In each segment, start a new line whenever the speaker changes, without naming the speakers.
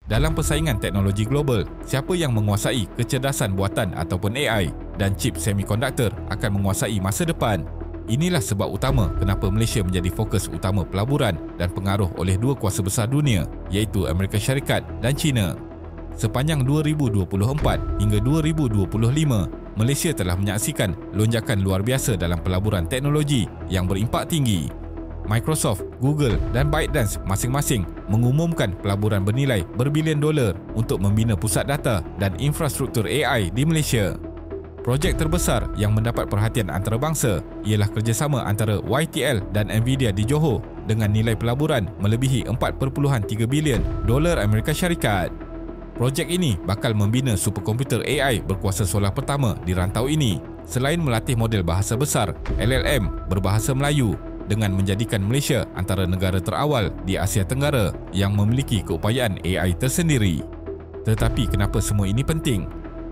Dalam persaingan teknologi global, siapa yang menguasai kecerdasan buatan ataupun AI dan chip semikonduktor akan menguasai masa depan. Inilah sebab utama kenapa Malaysia menjadi fokus utama pelaburan dan pengaruh oleh dua kuasa besar dunia, iaitu Amerika Syarikat dan China. Sepanjang 2024 hingga 2025, Malaysia telah menyaksikan lonjakan luar biasa dalam pelaburan teknologi yang berimpak tinggi. Microsoft, Google dan ByteDance masing-masing mengumumkan pelaburan bernilai berbilion dolar untuk membina pusat data dan infrastruktur AI di Malaysia. Projek terbesar yang mendapat perhatian antarabangsa ialah kerjasama antara YTL dan Nvidia di Johor dengan nilai pelaburan melebihi 4.3 bilion dolar Amerika Syarikat. Projek ini bakal membina superkomputer AI berkuasa solar pertama di rantau ini, selain melatih model bahasa besar LLM berbahasa Melayu, dengan menjadikan Malaysia antara negara terawal di Asia Tenggara yang memiliki keupayaan AI tersendiri. Tetapi kenapa semua ini penting?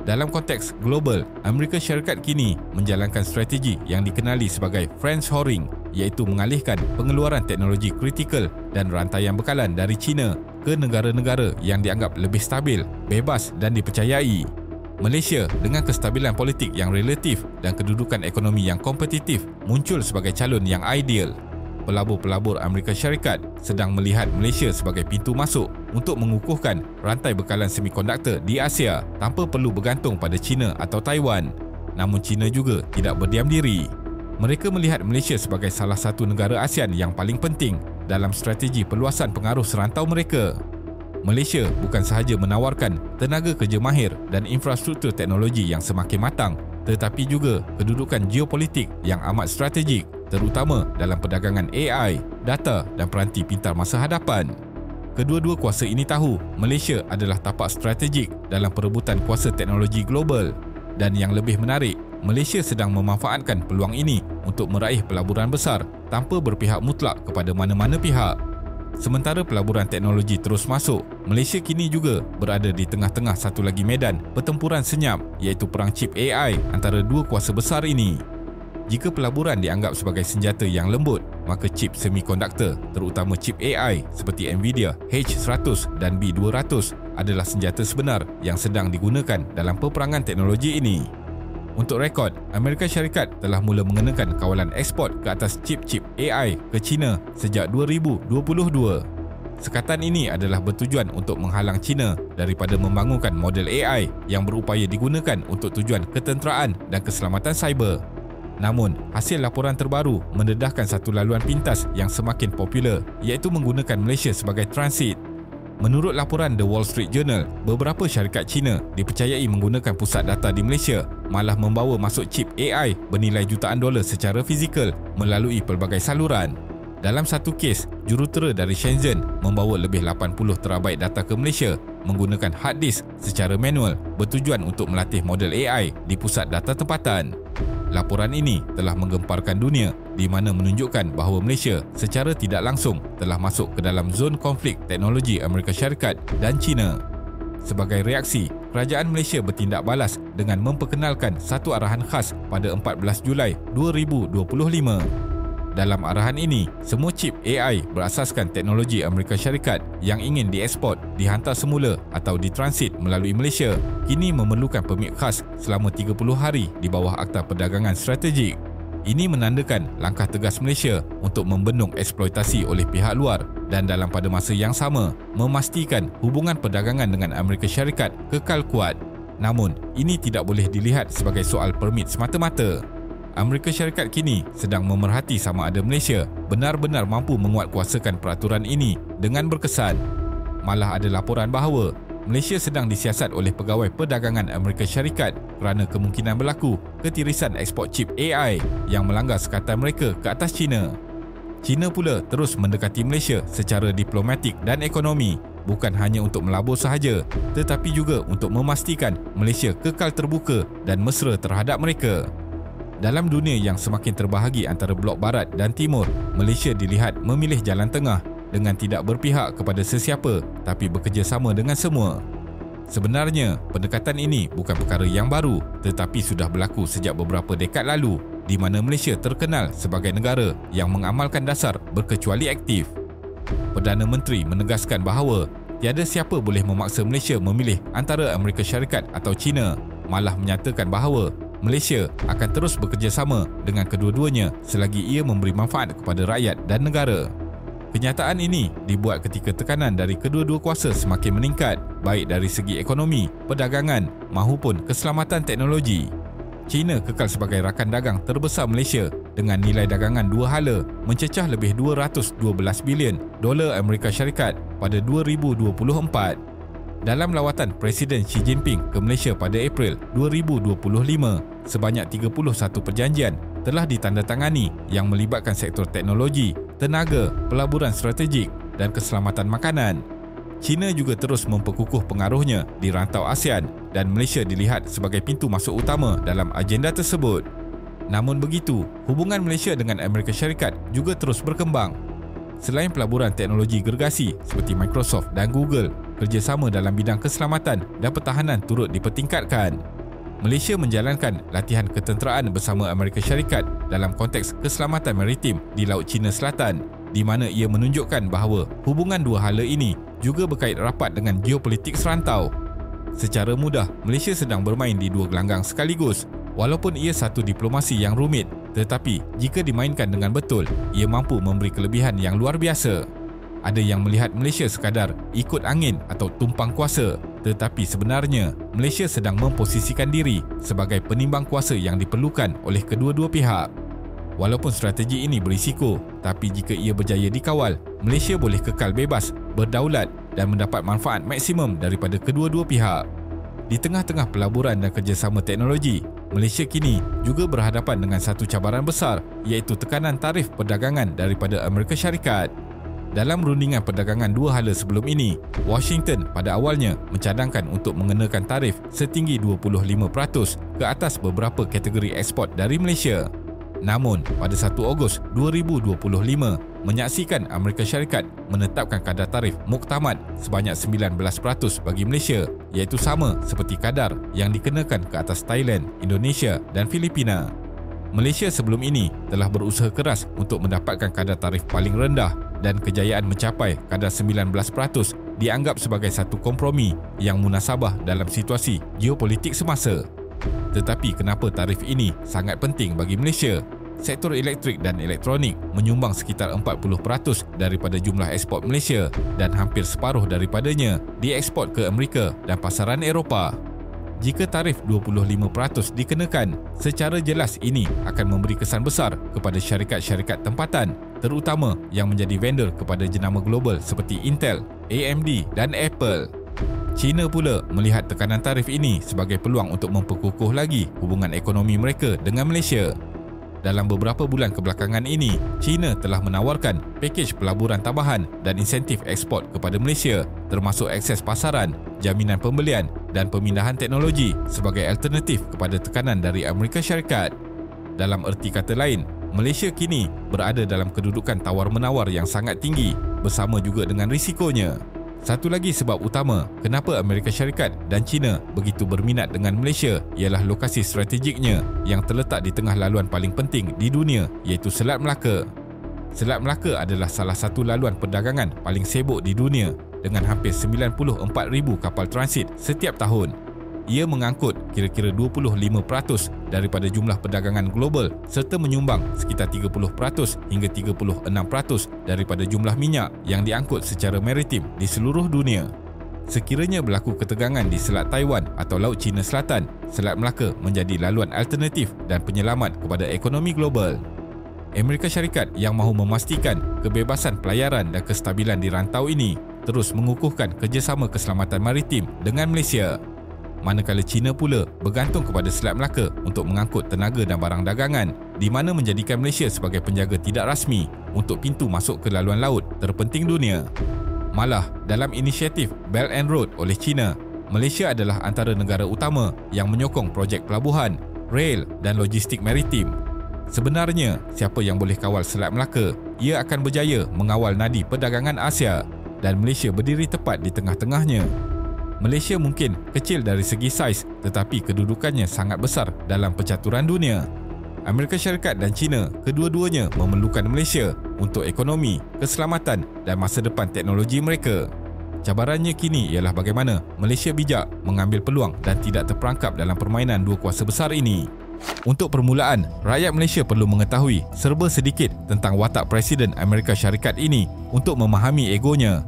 Dalam konteks global, Amerika Syarikat kini menjalankan strategi yang dikenali sebagai friendshoring, iaitu mengalihkan pengeluaran teknologi kritikal dan rantaian bekalan dari China ke negara-negara yang dianggap lebih stabil, bebas dan dipercayai. Malaysia dengan kestabilan politik yang relatif dan kedudukan ekonomi yang kompetitif muncul sebagai calon yang ideal. Pelabur-pelabur Amerika Syarikat sedang melihat Malaysia sebagai pintu masuk untuk mengukuhkan rantai bekalan semikonduktor di Asia tanpa perlu bergantung pada China atau Taiwan. Namun China juga tidak berdiam diri. Mereka melihat Malaysia sebagai salah satu negara ASEAN yang paling penting dalam strategi perluasan pengaruh serantau mereka. Malaysia bukan sahaja menawarkan tenaga kerja mahir dan infrastruktur teknologi yang semakin matang, tetapi juga kedudukan geopolitik yang amat strategik, terutama dalam perdagangan AI, data dan peranti pintar masa hadapan. Kedua-dua kuasa ini tahu Malaysia adalah tapak strategik dalam perebutan kuasa teknologi global. Dan yang lebih menarik, Malaysia sedang memanfaatkan peluang ini untuk meraih pelaburan besar tanpa berpihak mutlak kepada mana-mana pihak. Sementara pelaburan teknologi terus masuk, Malaysia kini juga berada di tengah-tengah satu lagi medan pertempuran senyap, iaitu perang chip AI antara dua kuasa besar ini. Jika pelaburan dianggap sebagai senjata yang lembut, maka chip semikonduktor, terutama chip AI seperti Nvidia H100 dan B200 adalah senjata sebenar yang sedang digunakan dalam peperangan teknologi ini. Untuk rekod, Amerika Syarikat telah mula mengenakan kawalan ekspor ke atas chip-chip AI ke China sejak 2022. Sekatan ini adalah bertujuan untuk menghalang China daripada membangunkan model AI yang berupaya digunakan untuk tujuan ketenteraan dan keselamatan cyber. Namun, hasil laporan terbaru mendedahkan satu laluan pintas yang semakin popular, iaitu menggunakan Malaysia sebagai transit. Menurut laporan The Wall Street Journal, beberapa syarikat China dipercayai menggunakan pusat data di Malaysia malah membawa masuk chip AI bernilai jutaan dolar secara fizikal melalui pelbagai saluran. Dalam satu kes, jurutera dari Shenzhen membawa lebih 80 terabyte data ke Malaysia menggunakan hard disk secara manual bertujuan untuk melatih model AI di pusat data tempatan. Laporan ini telah menggemparkan dunia di mana menunjukkan bahawa Malaysia secara tidak langsung telah masuk ke dalam zon konflik teknologi Amerika Syarikat dan China. Sebagai reaksi, kerajaan Malaysia bertindak balas dengan memperkenalkan satu arahan khas pada 14 Julai 2025. Dalam arahan ini, semua chip AI berasaskan teknologi Amerika Syarikat yang ingin diekspor, dihantar semula atau ditransit melalui Malaysia kini memerlukan permit khas selama 30 hari di bawah Akta Perdagangan Strategik. Ini menandakan langkah tegas Malaysia untuk membendung eksploitasi oleh pihak luar dan dalam pada masa yang sama memastikan hubungan perdagangan dengan Amerika Syarikat kekal kuat. Namun, ini tidak boleh dilihat sebagai soal permit semata-mata. Amerika Syarikat kini sedang memerhati sama ada Malaysia benar-benar mampu menguatkuasakan peraturan ini dengan berkesan. Malah ada laporan bahawa Malaysia sedang disiasat oleh pegawai perdagangan Amerika Syarikat kerana kemungkinan berlaku ketirisan ekspor chip AI yang melanggar sekatan mereka ke atas China. China pula terus mendekati Malaysia secara diplomatik dan ekonomi, bukan hanya untuk melabur sahaja, tetapi juga untuk memastikan Malaysia kekal terbuka dan mesra terhadap mereka. Dalam dunia yang semakin terbahagi antara blok barat dan timur, Malaysia dilihat memilih jalan tengah dengan tidak berpihak kepada sesiapa tapi bekerjasama dengan semua. Sebenarnya, pendekatan ini bukan perkara yang baru tetapi sudah berlaku sejak beberapa dekad lalu di mana Malaysia terkenal sebagai negara yang mengamalkan dasar berkecuali aktif. Perdana Menteri menegaskan bahawa tiada siapa boleh memaksa Malaysia memilih antara Amerika Syarikat atau China, malah menyatakan bahawa Malaysia akan terus bekerjasama dengan kedua-duanya selagi ia memberi manfaat kepada rakyat dan negara. Kenyataan ini dibuat ketika tekanan dari kedua-dua kuasa semakin meningkat, baik dari segi ekonomi, perdagangan maupun keselamatan teknologi. China kekal sebagai rakan dagang terbesar Malaysia dengan nilai dagangan dua hala mencecah lebih 212 bilion dolar Amerika Syarikat pada 2024. Dalam lawatan Presiden Xi Jinping ke Malaysia pada April 2025, sebanyak 31 perjanjian telah ditandatangani yang melibatkan sektor teknologi, tenaga, pelaburan strategik dan keselamatan makanan. China juga terus memperkukuh pengaruhnya di rantau ASEAN dan Malaysia dilihat sebagai pintu masuk utama dalam agenda tersebut. Namun begitu, hubungan Malaysia dengan Amerika Syarikat juga terus berkembang. Selain pelaburan teknologi gergasi seperti Microsoft dan Google, kerjasama dalam bidang keselamatan dan pertahanan turut dipertingkatkan. Malaysia menjalankan latihan ketenteraan bersama Amerika Syarikat dalam konteks keselamatan maritim di Laut Cina Selatan, di mana ia menunjukkan bahawa hubungan dua hala ini juga berkait rapat dengan geopolitik serantau. Secara mudah, Malaysia sedang bermain di dua gelanggang sekaligus. Walaupun ia satu diplomasi yang rumit, tetapi jika dimainkan dengan betul, ia mampu memberi kelebihan yang luar biasa. Ada yang melihat Malaysia sekadar ikut angin atau tumpang kuasa, tetapi sebenarnya Malaysia sedang memposisikan diri sebagai penimbang kuasa yang diperlukan oleh kedua-dua pihak. Walaupun strategi ini berisiko, tapi jika ia berjaya dikawal, Malaysia boleh kekal bebas, berdaulat dan mendapat manfaat maksimum daripada kedua-dua pihak. Di tengah-tengah pelaburan dan kerjasama teknologi, Malaysia kini juga berhadapan dengan satu cabaran besar, iaitu tekanan tarif perdagangan daripada Amerika Syarikat. Dalam rundingan perdagangan dua hala sebelum ini, Washington pada awalnya mencadangkan untuk mengenakan tarif setinggi 25% ke atas beberapa kategori ekspor dari Malaysia. Namun, pada 1 Ogos 2025, menyaksikan Amerika Syarikat menetapkan kadar tarif muktamad sebanyak 19% bagi Malaysia, iaitu sama seperti kadar yang dikenakan ke atas Thailand, Indonesia dan Filipina. Malaysia sebelum ini telah berusaha keras untuk mendapatkan kadar tarif paling rendah dan kejayaan mencapai kadar 19% dianggap sebagai satu kompromi yang munasabah dalam situasi geopolitik semasa. Tetapi kenapa tarif ini sangat penting bagi Malaysia? Sektor elektrik dan elektronik menyumbang sekitar 40% daripada jumlah ekspor Malaysia dan hampir separuh daripadanya diekspor ke Amerika dan pasaran Eropah. Jika tarif 25% dikenakan, secara jelas ini akan memberi kesan besar kepada syarikat-syarikat tempatan, terutama yang menjadi vendor kepada jenama global seperti Intel, AMD dan Apple. China pula melihat tekanan tarif ini sebagai peluang untuk memperkukuh lagi hubungan ekonomi mereka dengan Malaysia. Dalam beberapa bulan kebelakangan ini, China telah menawarkan pakej pelaburan tambahan dan insentif ekspor kepada Malaysia, termasuk akses pasaran, jaminan pembelian dan pemindahan teknologi sebagai alternatif kepada tekanan dari Amerika Syarikat. Dalam erti kata lain, Malaysia kini berada dalam kedudukan tawar-menawar yang sangat tinggi bersama juga dengan risikonya. Satu lagi sebab utama kenapa Amerika Syarikat dan China begitu berminat dengan Malaysia ialah lokasi strategiknya yang terletak di tengah laluan paling penting di dunia, iaitu Selat Melaka. Selat Melaka adalah salah satu laluan perdagangan paling sibuk di dunia dengan hampir 94,000 kapal transit setiap tahun. Ia mengangkut kira-kira 25% daripada jumlah perdagangan global serta menyumbang sekitar 30% hingga 36% daripada jumlah minyak yang diangkut secara maritim di seluruh dunia. Sekiranya berlaku ketegangan di Selat Taiwan atau Laut Cina Selatan, Selat Melaka menjadi laluan alternatif dan penyelamat kepada ekonomi global. Amerika Syarikat yang mahu memastikan kebebasan pelayaran dan kestabilan di rantau ini terus mengukuhkan kerjasama keselamatan maritim dengan Malaysia. Manakala China pula bergantung kepada Selat Melaka untuk mengangkut tenaga dan barang dagangan, di mana menjadikan Malaysia sebagai penjaga tidak rasmi untuk pintu masuk ke laluan laut terpenting dunia. Malah, dalam inisiatif Belt and Road oleh China, Malaysia adalah antara negara utama yang menyokong projek pelabuhan, rel dan logistik maritim. Sebenarnya, siapa yang boleh kawal Selat Melaka, ia akan berjaya mengawal nadi perdagangan Asia dan Malaysia berdiri tepat di tengah-tengahnya. Malaysia mungkin kecil dari segi saiz, tetapi kedudukannya sangat besar dalam percaturan dunia. Amerika Syarikat dan China kedua-duanya memerlukan Malaysia untuk ekonomi, keselamatan dan masa depan teknologi mereka. Cabarannya kini ialah bagaimana Malaysia bijak mengambil peluang dan tidak terperangkap dalam permainan dua kuasa besar ini. Untuk permulaan, rakyat Malaysia perlu mengetahui serba sedikit tentang watak Presiden Amerika Syarikat ini untuk memahami egonya.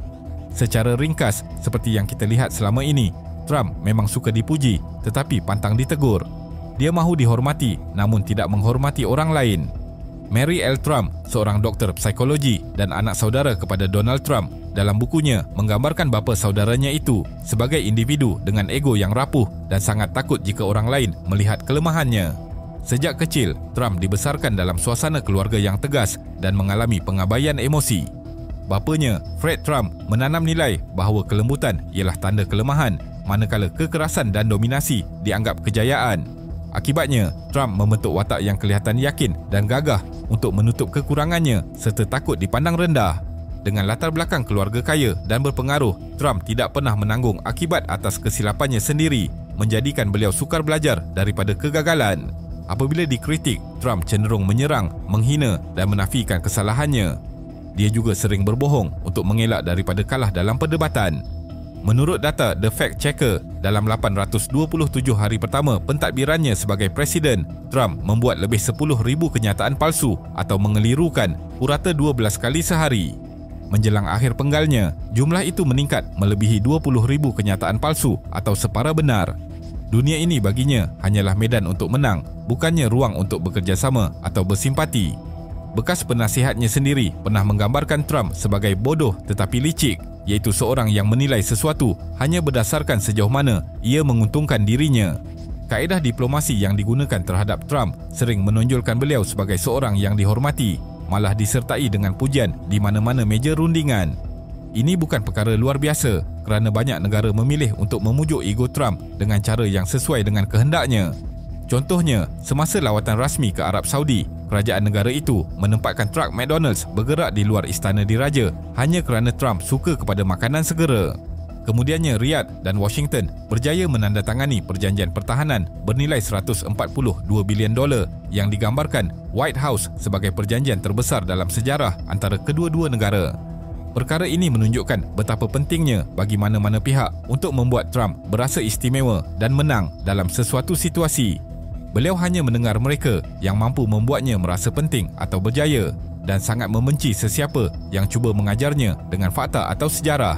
Secara ringkas, seperti yang kita lihat selama ini, Trump memang suka dipuji tetapi pantang ditegur. Dia mahu dihormati namun tidak menghormati orang lain. Mary L. Trump, seorang doktor psikologi dan anak saudara kepada Donald Trump, dalam bukunya menggambarkan bapa saudaranya itu sebagai individu dengan ego yang rapuh dan sangat takut jika orang lain melihat kelemahannya. Sejak kecil, Trump dibesarkan dalam suasana keluarga yang tegas dan mengalami pengabaian emosi. Bapanya, Fred Trump, menanam nilai bahawa kelembutan ialah tanda kelemahan, manakala kekerasan dan dominasi dianggap kejayaan. Akibatnya, Trump membentuk watak yang kelihatan yakin dan gagah untuk menutup kekurangannya serta takut dipandang rendah. Dengan latar belakang keluarga kaya dan berpengaruh, Trump tidak pernah menanggung akibat atas kesilapannya sendiri, menjadikan beliau sukar belajar daripada kegagalan. Apabila dikritik, Trump cenderung menyerang, menghina dan menafikan kesalahannya. Dia juga sering berbohong untuk mengelak daripada kalah dalam perdebatan. Menurut data The Fact Checker, dalam 827 hari pertama pentadbirannya sebagai presiden, Trump membuat lebih 10,000 kenyataan palsu atau mengelirukan purata 12 kali sehari. Menjelang akhir penggalnya, jumlah itu meningkat melebihi 20,000 kenyataan palsu atau separa benar. Dunia ini baginya hanyalah medan untuk menang, bukannya ruang untuk bekerjasama atau bersimpati. Bekas penasihatnya sendiri pernah menggambarkan Trump sebagai bodoh tetapi licik, iaitu seorang yang menilai sesuatu hanya berdasarkan sejauh mana ia menguntungkan dirinya. Kaedah diplomasi yang digunakan terhadap Trump sering menonjolkan beliau sebagai seorang yang dihormati, malah disertai dengan pujian di mana-mana meja rundingan. Ini bukan perkara luar biasa kerana banyak negara memilih untuk memujuk ego Trump dengan cara yang sesuai dengan kehendaknya. Contohnya, semasa lawatan rasmi ke Arab Saudi, kerajaan negara itu menempatkan truk McDonald's bergerak di luar istana diraja hanya kerana Trump suka kepada makanan segera. Kemudiannya Riyadh dan Washington berjaya menandatangani perjanjian pertahanan bernilai $142 bilion yang digambarkan White House sebagai perjanjian terbesar dalam sejarah antara kedua-dua negara. Perkara ini menunjukkan betapa pentingnya bagi mana-mana pihak untuk membuat Trump berasa istimewa dan menang dalam sesuatu situasi. Beliau hanya mendengar mereka yang mampu membuatnya merasa penting atau berjaya dan sangat membenci sesiapa yang cuba mengajarnya dengan fakta atau sejarah.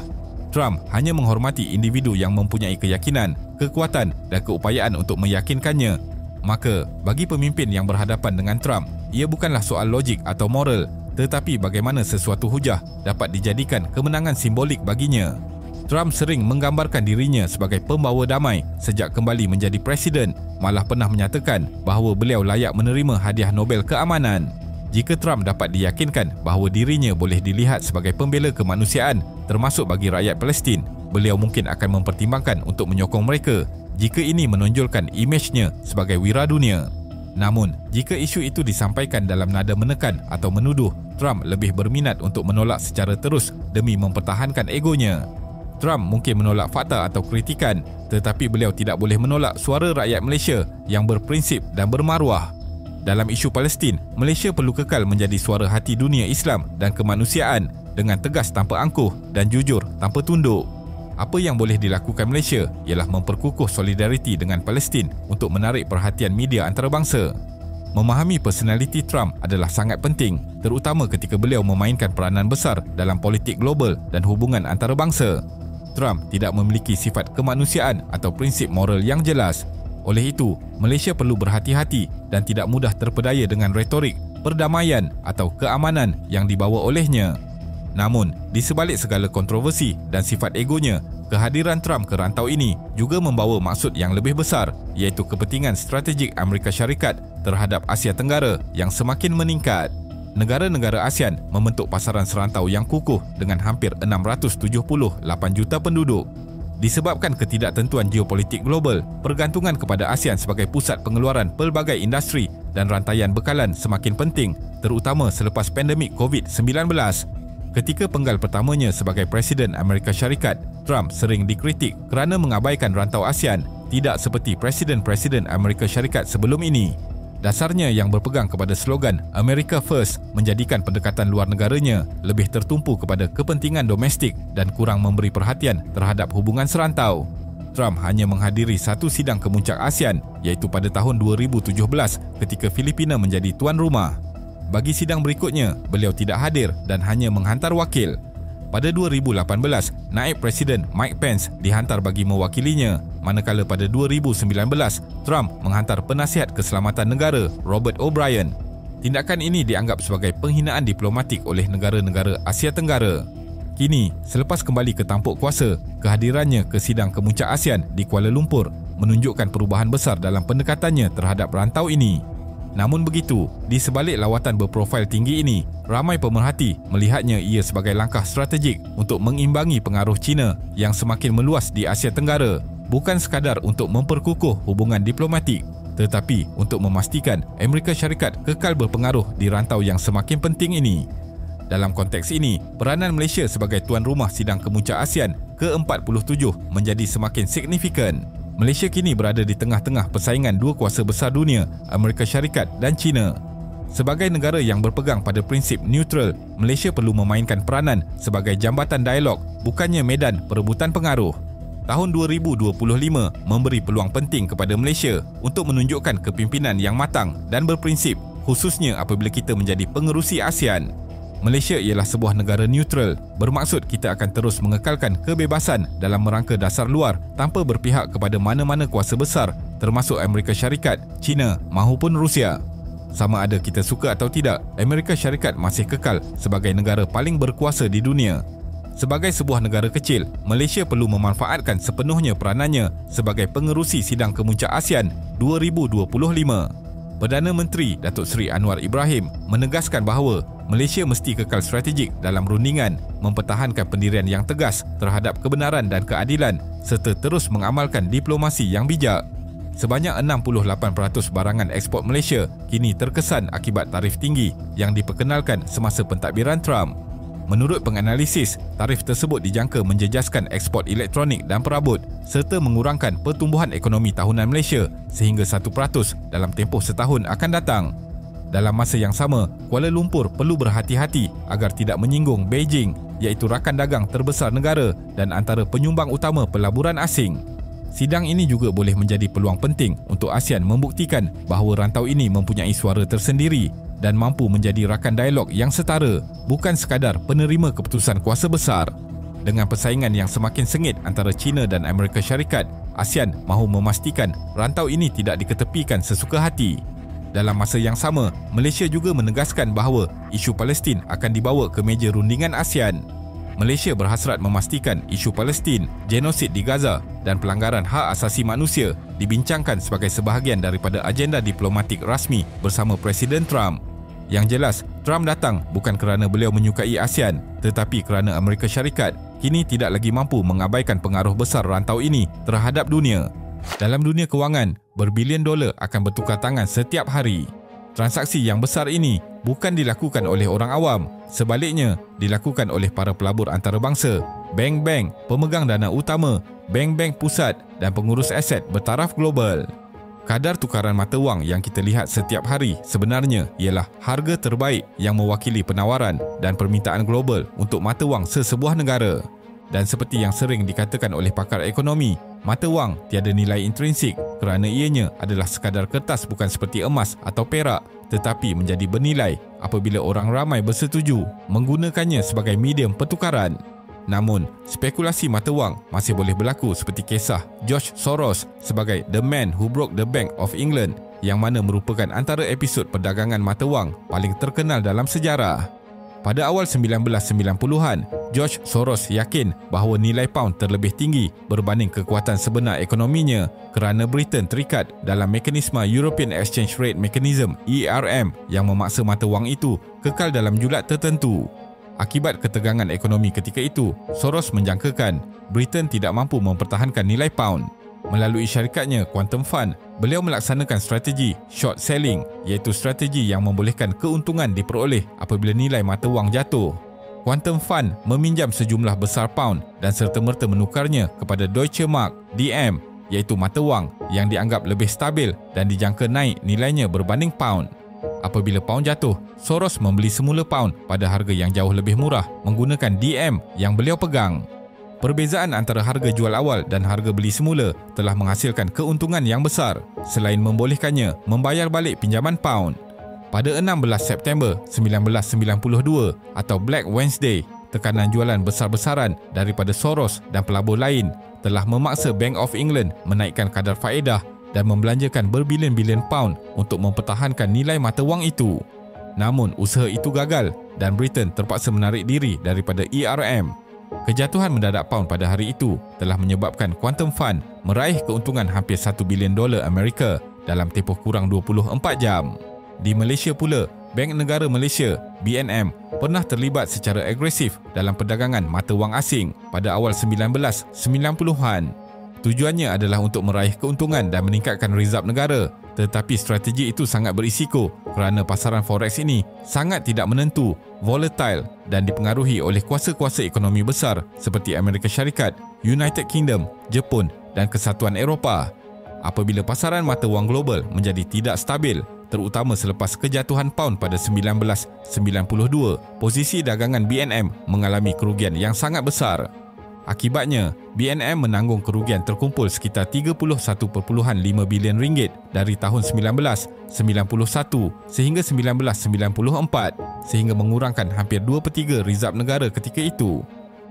Trump hanya menghormati individu yang mempunyai keyakinan, kekuatan dan keupayaan untuk meyakinkannya. Maka, bagi pemimpin yang berhadapan dengan Trump, ia bukanlah soal logik atau moral, tetapi bagaimana sesuatu hujah dapat dijadikan kemenangan simbolik baginya. Trump sering menggambarkan dirinya sebagai pembawa damai sejak kembali menjadi presiden, malah pernah menyatakan bahawa beliau layak menerima hadiah Nobel keamanan. Jika Trump dapat diyakinkan bahawa dirinya boleh dilihat sebagai pembela kemanusiaan, termasuk bagi rakyat Palestin, beliau mungkin akan mempertimbangkan untuk menyokong mereka jika ini menonjolkan imejnya sebagai wira dunia. Namun, jika isu itu disampaikan dalam nada menekan atau menuduh, Trump lebih berminat untuk menolak secara terus demi mempertahankan egonya. Trump mungkin menolak fakta atau kritikan, tetapi beliau tidak boleh menolak suara rakyat Malaysia yang berprinsip dan bermaruah. Dalam isu Palestin, Malaysia perlu kekal menjadi suara hati dunia Islam dan kemanusiaan dengan tegas tanpa angkuh dan jujur tanpa tunduk. Apa yang boleh dilakukan Malaysia ialah memperkukuh solidariti dengan Palestin untuk menarik perhatian media antarabangsa. Memahami personaliti Trump adalah sangat penting, terutama ketika beliau memainkan peranan besar dalam politik global dan hubungan antarabangsa. Trump tidak memiliki sifat kemanusiaan atau prinsip moral yang jelas. Oleh itu, Malaysia perlu berhati-hati dan tidak mudah terpedaya dengan retorik, perdamaian atau keamanan yang dibawa olehnya. Namun, di sebalik segala kontroversi dan sifat egonya, kehadiran Trump ke rantau ini juga membawa maksud yang lebih besar, iaitu kepentingan strategik Amerika Syarikat terhadap Asia Tenggara yang semakin meningkat. Negara-negara ASEAN membentuk pasaran serantau yang kukuh dengan hampir 678 juta penduduk. Disebabkan ketidaktentuan geopolitik global, pergantungan kepada ASEAN sebagai pusat pengeluaran pelbagai industri dan rantaian bekalan semakin penting, terutama selepas pandemik COVID-19. Ketika penggal pertamanya sebagai Presiden Amerika Syarikat, Trump sering dikritik kerana mengabaikan rantau ASEAN, tidak seperti Presiden-Presiden Amerika Syarikat sebelum ini. Dasarnya yang berpegang kepada slogan America First menjadikan pendekatan luar negaranya lebih tertumpu kepada kepentingan domestik dan kurang memberi perhatian terhadap hubungan serantau. Trump hanya menghadiri satu sidang kemuncak ASEAN iaitu pada tahun 2017 ketika Filipina menjadi tuan rumah. Bagi sidang berikutnya, beliau tidak hadir dan hanya menghantar wakil. Pada 2018, naib Presiden Mike Pence dihantar bagi mewakilinya, manakala pada 2019, Trump menghantar penasihat keselamatan negara Robert O'Brien. Tindakan ini dianggap sebagai penghinaan diplomatik oleh negara-negara Asia Tenggara. Kini, selepas kembali ke tampuk kuasa, kehadirannya ke sidang kemuncak ASEAN di Kuala Lumpur menunjukkan perubahan besar dalam pendekatannya terhadap rantau ini. Namun begitu, di sebalik lawatan berprofil tinggi ini, ramai pemerhati melihatnya ia sebagai langkah strategik untuk mengimbangi pengaruh China yang semakin meluas di Asia Tenggara, bukan sekadar untuk memperkukuh hubungan diplomatik, tetapi untuk memastikan Amerika Syarikat kekal berpengaruh di rantau yang semakin penting ini. Dalam konteks ini, peranan Malaysia sebagai tuan rumah sidang kemuncak ASEAN ke-47 menjadi semakin signifikan. Malaysia kini berada di tengah-tengah persaingan dua kuasa besar dunia, Amerika Syarikat dan China. Sebagai negara yang berpegang pada prinsip neutral, Malaysia perlu memainkan peranan sebagai jambatan dialog, bukannya medan perebutan pengaruh. Tahun 2025 memberi peluang penting kepada Malaysia untuk menunjukkan kepimpinan yang matang dan berprinsip, khususnya apabila kita menjadi pengerusi ASEAN. Malaysia ialah sebuah negara neutral, bermaksud kita akan terus mengekalkan kebebasan dalam merangka dasar luar tanpa berpihak kepada mana-mana kuasa besar termasuk Amerika Syarikat, China mahupun Rusia. Sama ada kita suka atau tidak, Amerika Syarikat masih kekal sebagai negara paling berkuasa di dunia. Sebagai sebuah negara kecil, Malaysia perlu memanfaatkan sepenuhnya peranannya sebagai pengerusi sidang kemuncak ASEAN 2025. Perdana Menteri Datuk Seri Anwar Ibrahim menegaskan bahawa Malaysia mesti kekal strategik dalam rundingan, mempertahankan pendirian yang tegas terhadap kebenaran dan keadilan serta terus mengamalkan diplomasi yang bijak. Sebanyak 68% barangan ekspor Malaysia kini terkesan akibat tarif tinggi yang diperkenalkan semasa pentadbiran Trump. Menurut penganalisis, tarif tersebut dijangka menjejaskan ekspor elektronik dan perabot serta mengurangkan pertumbuhan ekonomi tahunan Malaysia sehingga 1% dalam tempoh setahun akan datang. Dalam masa yang sama, Kuala Lumpur perlu berhati-hati agar tidak menyinggung Beijing, iaitu rakan dagang terbesar negara dan antara penyumbang utama pelaburan asing. Sidang ini juga boleh menjadi peluang penting untuk ASEAN membuktikan bahawa rantau ini mempunyai suara tersendiri dan mampu menjadi rakan dialog yang setara, bukan sekadar penerima keputusan kuasa besar. Dengan persaingan yang semakin sengit antara China dan Amerika Syarikat, ASEAN mahu memastikan rantau ini tidak diketepikan sesuka hati. Dalam masa yang sama, Malaysia juga menegaskan bahawa isu Palestin akan dibawa ke meja rundingan ASEAN. Malaysia berhasrat memastikan isu Palestin, genosid di Gaza dan pelanggaran hak asasi manusia dibincangkan sebagai sebahagian daripada agenda diplomatik rasmi bersama Presiden Trump. Yang jelas, Trump datang bukan kerana beliau menyukai ASEAN, tetapi kerana Amerika Syarikat kini tidak lagi mampu mengabaikan pengaruh besar rantau ini terhadap dunia. Dalam dunia kewangan, berbilion dolar akan bertukar tangan setiap hari. Transaksi yang besar ini bukan dilakukan oleh orang awam, sebaliknya dilakukan oleh para pelabur antarabangsa, bank-bank, pemegang dana utama, bank-bank pusat dan pengurus aset bertaraf global. Kadar tukaran mata wang yang kita lihat setiap hari sebenarnya ialah harga terbaik yang mewakili penawaran dan permintaan global untuk mata wang sesebuah negara. Dan seperti yang sering dikatakan oleh pakar ekonomi, mata wang tiada nilai intrinsik kerana ianya adalah sekadar kertas bukan seperti emas atau perak, tetapi menjadi bernilai apabila orang ramai bersetuju menggunakannya sebagai medium pertukaran. Namun, spekulasi mata wang masih boleh berlaku seperti kisah George Soros sebagai The Man Who Broke the Bank of England, yang mana merupakan antara episod perdagangan mata wang paling terkenal dalam sejarah. Pada awal 1990-an, George Soros yakin bahawa nilai pound terlebih tinggi berbanding kekuatan sebenar ekonominya kerana Britain terikat dalam mekanisme European Exchange Rate Mechanism ERM yang memaksa mata wang itu kekal dalam julat tertentu. Akibat ketegangan ekonomi ketika itu, Soros menjangkakan Britain tidak mampu mempertahankan nilai pound. Melalui syarikatnya Quantum Fund, beliau melaksanakan strategi short selling, iaitu strategi yang membolehkan keuntungan diperoleh apabila nilai mata wang jatuh. Quantum Fund meminjam sejumlah besar pound dan serta-merta menukarnya kepada Deutsche Mark (DM) iaitu mata wang yang dianggap lebih stabil dan dijangka naik nilainya berbanding pound. Apabila pound jatuh, Soros membeli semula pound pada harga yang jauh lebih murah menggunakan DM yang beliau pegang. Perbezaan antara harga jual awal dan harga beli semula telah menghasilkan keuntungan yang besar selain membolehkannya membayar balik pinjaman pound. Pada 16 September 1992 atau Black Wednesday, tekanan jualan besar-besaran daripada Soros dan pelabur lain telah memaksa Bank of England menaikkan kadar faedah dan membelanjakan berbilion-bilion pound untuk mempertahankan nilai mata wang itu. Namun usaha itu gagal dan Britain terpaksa menarik diri daripada ERM. Kejatuhan mendadak pound pada hari itu telah menyebabkan Quantum Fund meraih keuntungan hampir $1 bilion Amerika dalam tempoh kurang 24 jam. Di Malaysia pula, Bank Negara Malaysia (BNM) pernah terlibat secara agresif dalam perdagangan mata wang asing pada awal 1990-an. Tujuannya adalah untuk meraih keuntungan dan meningkatkan rizab negara, tetapi strategi itu sangat berisiko kerana pasaran forex ini sangat tidak menentu, volatile dan dipengaruhi oleh kuasa-kuasa ekonomi besar seperti Amerika Syarikat, United Kingdom, Jepun dan Kesatuan Eropah. Apabila pasaran mata wang global menjadi tidak stabil, terutama selepas kejatuhan pound pada 1992, posisi dagangan BNM mengalami kerugian yang sangat besar. Akibatnya, BNM menanggung kerugian terkumpul sekitar 31.5 bilion ringgit dari tahun 1991 sehingga 1994 sehingga mengurangkan hampir 2/3 rizab negara ketika itu.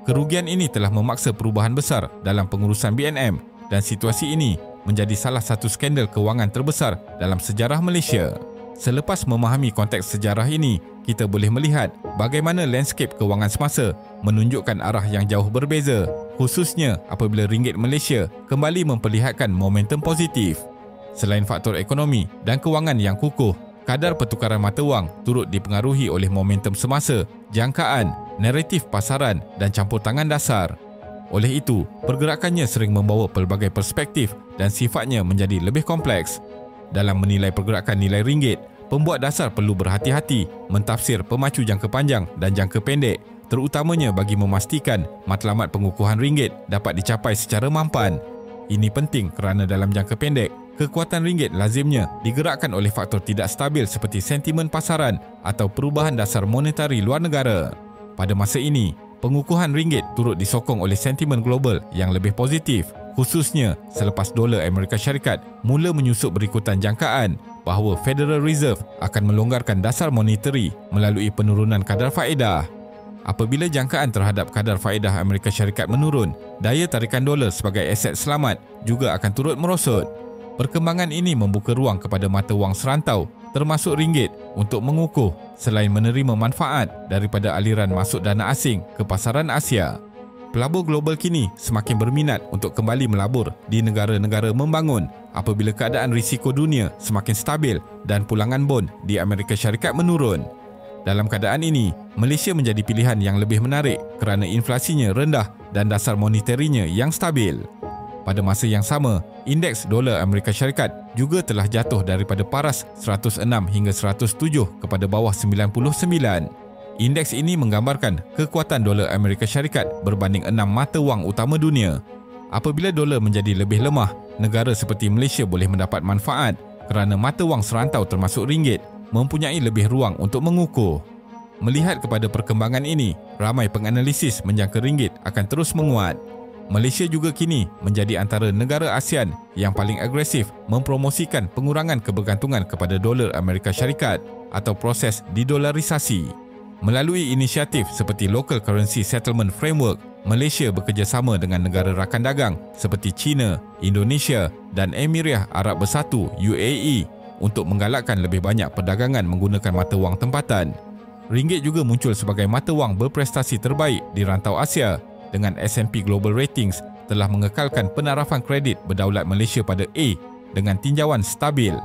Kerugian ini telah memaksa perubahan besar dalam pengurusan BNM dan situasi ini menjadi salah satu skandal kewangan terbesar dalam sejarah Malaysia. Selepas memahami konteks sejarah ini, kita boleh melihat bagaimana landscape kewangan semasa menunjukkan arah yang jauh berbeza, khususnya apabila ringgit Malaysia kembali memperlihatkan momentum positif. Selain faktor ekonomi dan kewangan yang kukuh, kadar pertukaran mata wang turut dipengaruhi oleh momentum semasa, jangkaan, naratif pasaran dan campur tangan dasar. Oleh itu, pergerakannya sering membawa pelbagai perspektif dan sifatnya menjadi lebih kompleks. Dalam menilai pergerakan nilai ringgit, pembuat dasar perlu berhati-hati mentafsir pemacu jangka panjang dan jangka pendek, terutamanya bagi memastikan matlamat pengukuhan ringgit dapat dicapai secara mampan. Ini penting kerana dalam jangka pendek, kekuatan ringgit lazimnya digerakkan oleh faktor tidak stabil seperti sentimen pasaran atau perubahan dasar monetari luar negara. Pada masa ini, pengukuhan ringgit turut disokong oleh sentimen global yang lebih positif, khususnya selepas dolar Amerika Syarikat mula menyusup berikutan jangkaan bahawa Federal Reserve akan melonggarkan dasar monetary melalui penurunan kadar faedah. Apabila jangkaan terhadap kadar faedah Amerika Syarikat menurun, daya tarikan dolar sebagai aset selamat juga akan turut merosot. Perkembangan ini membuka ruang kepada mata wang serantau termasuk ringgit untuk mengukuh selain menerima manfaat daripada aliran masuk dana asing ke pasaran Asia. Pelabur global kini semakin berminat untuk kembali melabur di negara-negara membangun apabila keadaan risiko dunia semakin stabil dan pulangan bond di Amerika Syarikat menurun. Dalam keadaan ini, Malaysia menjadi pilihan yang lebih menarik kerana inflasinya rendah dan dasar monetarinya yang stabil. Pada masa yang sama, indeks dolar Amerika Syarikat juga telah jatuh daripada paras 106 hingga 107 kepada bawah 99. Indeks ini menggambarkan kekuatan dolar Amerika Syarikat berbanding 6 mata wang utama dunia. Apabila dolar menjadi lebih lemah, negara seperti Malaysia boleh mendapat manfaat kerana mata wang serantau termasuk ringgit mempunyai lebih ruang untuk mengukuh. Melihat kepada perkembangan ini, ramai penganalisis menjangka ringgit akan terus menguat. Malaysia juga kini menjadi antara negara ASEAN yang paling agresif mempromosikan pengurangan kebergantungan kepada dolar Amerika Syarikat atau proses didolarisasi. Melalui inisiatif seperti Local Currency Settlement Framework, Malaysia bekerjasama dengan negara rakan dagang seperti China, Indonesia dan Emirat Arab Bersatu UAE untuk menggalakkan lebih banyak perdagangan menggunakan mata wang tempatan. Ringgit juga muncul sebagai mata wang berprestasi terbaik di rantau Asia dengan S&P Global Ratings telah mengekalkan penarafan kredit berdaulat Malaysia pada A dengan tinjauan stabil.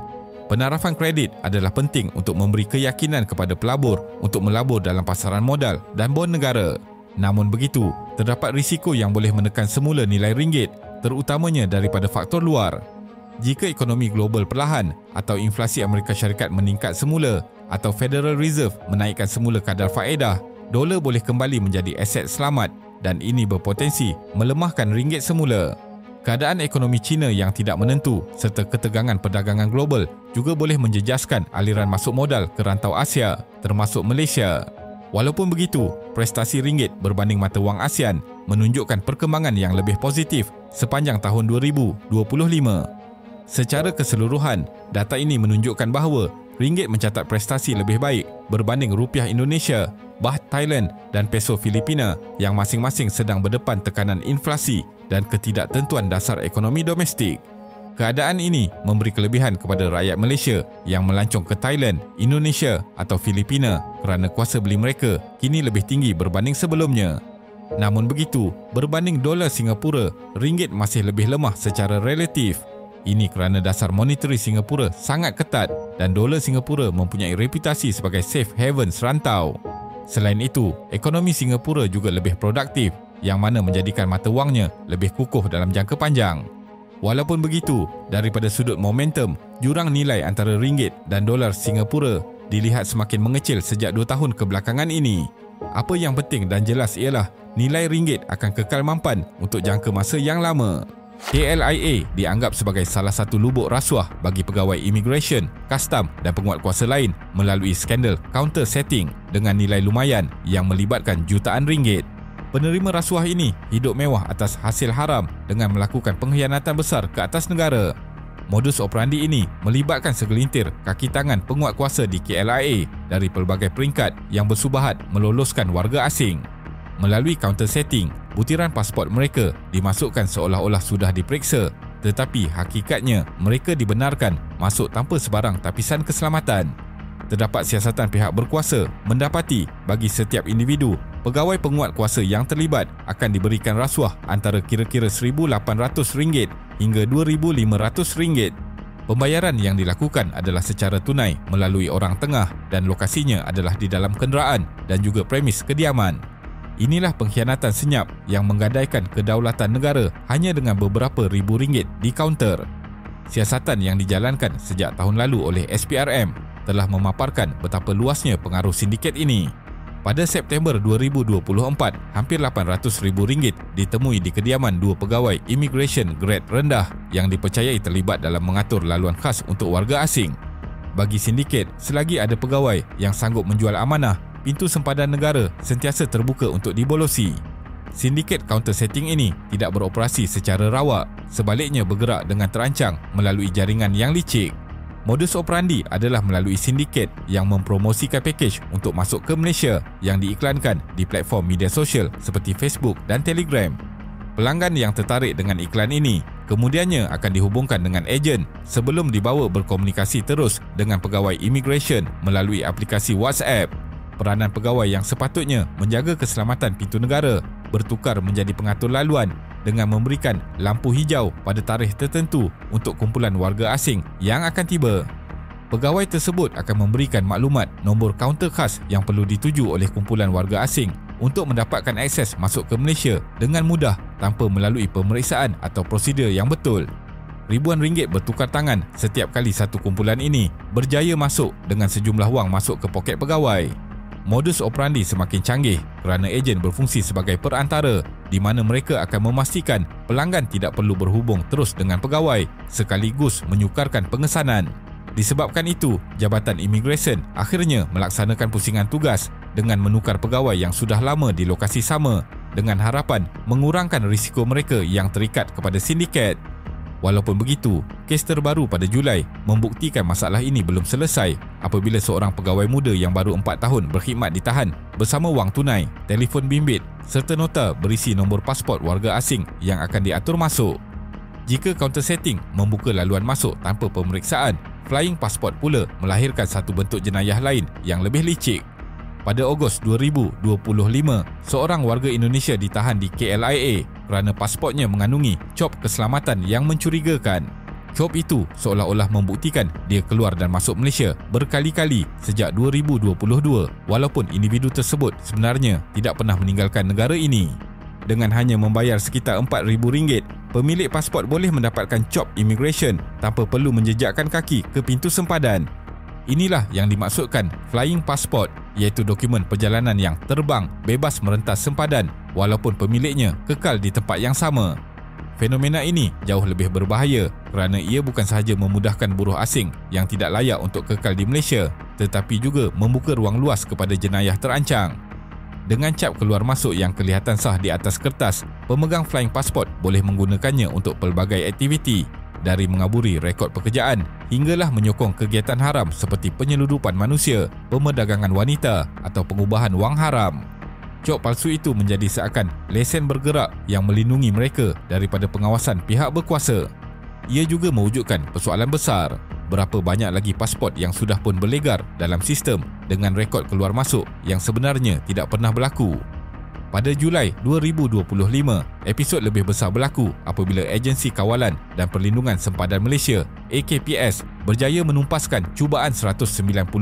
Penarafan kredit adalah penting untuk memberi keyakinan kepada pelabur untuk melabur dalam pasaran modal dan bond negara. Namun begitu, terdapat risiko yang boleh menekan semula nilai ringgit, terutamanya daripada faktor luar. Jika ekonomi global perlahan atau inflasi Amerika Syarikat meningkat semula atau Federal Reserve menaikkan semula kadar faedah, dolar boleh kembali menjadi aset selamat dan ini berpotensi melemahkan ringgit semula. Keadaan ekonomi China yang tidak menentu serta ketegangan perdagangan global juga boleh menjejaskan aliran masuk modal ke rantau Asia, termasuk Malaysia. Walaupun begitu, prestasi ringgit berbanding mata wang ASEAN menunjukkan perkembangan yang lebih positif sepanjang tahun 2025. Secara keseluruhan, data ini menunjukkan bahawa ringgit mencatat prestasi lebih baik berbanding rupiah Indonesia, baht Thailand dan peso Filipina yang masing-masing sedang berdepan tekanan inflasi dan ketidaktentuan dasar ekonomi domestik. Keadaan ini memberi kelebihan kepada rakyat Malaysia yang melancong ke Thailand, Indonesia atau Filipina kerana kuasa beli mereka kini lebih tinggi berbanding sebelumnya. Namun begitu, berbanding dolar Singapura, ringgit masih lebih lemah secara relatif. Ini kerana dasar monetary Singapura sangat ketat dan dolar Singapura mempunyai reputasi sebagai safe haven serantau. Selain itu, ekonomi Singapura juga lebih produktif yang mana menjadikan mata wangnya lebih kukuh dalam jangka panjang. Walaupun begitu, daripada sudut momentum, jurang nilai antara ringgit dan dolar Singapura dilihat semakin mengecil sejak 2 tahun kebelakangan ini. Apa yang penting dan jelas ialah nilai ringgit akan kekal mampan untuk jangka masa yang lama. KLIA dianggap sebagai salah satu lubuk rasuah bagi pegawai imigresen, kastam dan penguatkuasa lain melalui skandal counter setting dengan nilai lumayan yang melibatkan jutaan ringgit. Penerima rasuah ini hidup mewah atas hasil haram dengan melakukan pengkhianatan besar ke atas negara. Modus operandi ini melibatkan segelintir kaki tangan penguatkuasa di KLIA dari pelbagai peringkat yang bersubahat meloloskan warga asing. Melalui counter setting, butiran pasport mereka dimasukkan seolah-olah sudah diperiksa, tetapi hakikatnya mereka dibenarkan masuk tanpa sebarang tapisan keselamatan. Terdapat siasatan pihak berkuasa mendapati bagi setiap individu, pegawai penguat kuasa yang terlibat akan diberikan rasuah antara kira-kira RM1,800 hingga RM2,500. Pembayaran yang dilakukan adalah secara tunai melalui orang tengah dan lokasinya adalah di dalam kenderaan dan juga premis kediaman. Inilah pengkhianatan senyap yang menggadaikan kedaulatan negara hanya dengan beberapa ribu ringgit di kaunter. Siasatan yang dijalankan sejak tahun lalu oleh SPRM telah memaparkan betapa luasnya pengaruh sindiket ini. Pada September 2024, hampir RM800,000 ditemui di kediaman 2 pegawai imigresen grade rendah yang dipercayai terlibat dalam mengatur laluan khas untuk warga asing. Bagi sindiket, selagi ada pegawai yang sanggup menjual amanah, pintu sempadan negara sentiasa terbuka untuk dibolosi. Sindiket counter setting ini tidak beroperasi secara rawak, sebaliknya bergerak dengan terancang melalui jaringan yang licik. Modus operandi adalah melalui sindiket yang mempromosikan pakej untuk masuk ke Malaysia yang diiklankan di platform media sosial seperti Facebook dan Telegram. Pelanggan yang tertarik dengan iklan ini kemudiannya akan dihubungkan dengan ejen sebelum dibawa berkomunikasi terus dengan pegawai imigresen melalui aplikasi WhatsApp. Peranan pegawai yang sepatutnya menjaga keselamatan pintu negara bertukar menjadi pengatur laluan dengan memberikan lampu hijau pada tarikh tertentu untuk kumpulan warga asing yang akan tiba. Pegawai tersebut akan memberikan maklumat nombor kaunter khas yang perlu dituju oleh kumpulan warga asing untuk mendapatkan akses masuk ke Malaysia dengan mudah tanpa melalui pemeriksaan atau prosedur yang betul. Ribuan ringgit bertukar tangan setiap kali satu kumpulan ini berjaya masuk dengan sejumlah wang masuk ke poket pegawai. Modus operandi semakin canggih kerana ejen berfungsi sebagai perantara di mana mereka akan memastikan pelanggan tidak perlu berhubung terus dengan pegawai sekaligus menyukarkan pengesanan. Disebabkan itu, Jabatan Imigresen akhirnya melaksanakan pusingan tugas dengan menukar pegawai yang sudah lama di lokasi sama dengan harapan mengurangkan risiko mereka yang terikat kepada sindiket. Walaupun begitu, kes terbaru pada Julai membuktikan masalah ini belum selesai apabila seorang pegawai muda yang baru 4 tahun berkhidmat ditahan bersama wang tunai, telefon bimbit serta nota berisi nombor pasport warga asing yang akan diatur masuk. Jika counter setting membuka laluan masuk tanpa pemeriksaan, flying passport pula melahirkan satu bentuk jenayah lain yang lebih licik. Pada Ogos 2025, seorang warga Indonesia ditahan di KLIA kerana pasportnya mengandungi cop keselamatan yang mencurigakan. Cop itu seolah-olah membuktikan dia keluar dan masuk Malaysia berkali-kali sejak 2022 walaupun individu tersebut sebenarnya tidak pernah meninggalkan negara ini. Dengan hanya membayar sekitar RM4,000, pemilik pasport boleh mendapatkan cop imigresen tanpa perlu menjejakkan kaki ke pintu sempadan. Inilah yang dimaksudkan flying passport, iaitu dokumen perjalanan yang terbang bebas merentas sempadan walaupun pemiliknya kekal di tempat yang sama. Fenomena ini jauh lebih berbahaya kerana ia bukan sahaja memudahkan buruh asing yang tidak layak untuk kekal di Malaysia, tetapi juga membuka ruang luas kepada jenayah terancang. Dengan cap keluar masuk yang kelihatan sah di atas kertas, pemegang flying passport boleh menggunakannya untuk pelbagai aktiviti, dari mengaburi rekod pekerjaan hinggalah menyokong kegiatan haram seperti penyeludupan manusia, pemerdagangan wanita atau pengubahan wang haram. Cop palsu itu menjadi seakan lesen bergerak yang melindungi mereka daripada pengawasan pihak berkuasa. Ia juga mewujudkan persoalan besar. Berapa banyak lagi pasport yang sudah pun berlegar dalam sistem dengan rekod keluar masuk yang sebenarnya tidak pernah berlaku. Pada Julai 2025, episod lebih besar berlaku apabila Agensi Kawalan dan Perlindungan Sempadan Malaysia (AKPS) berjaya menumpaskan cubaan 198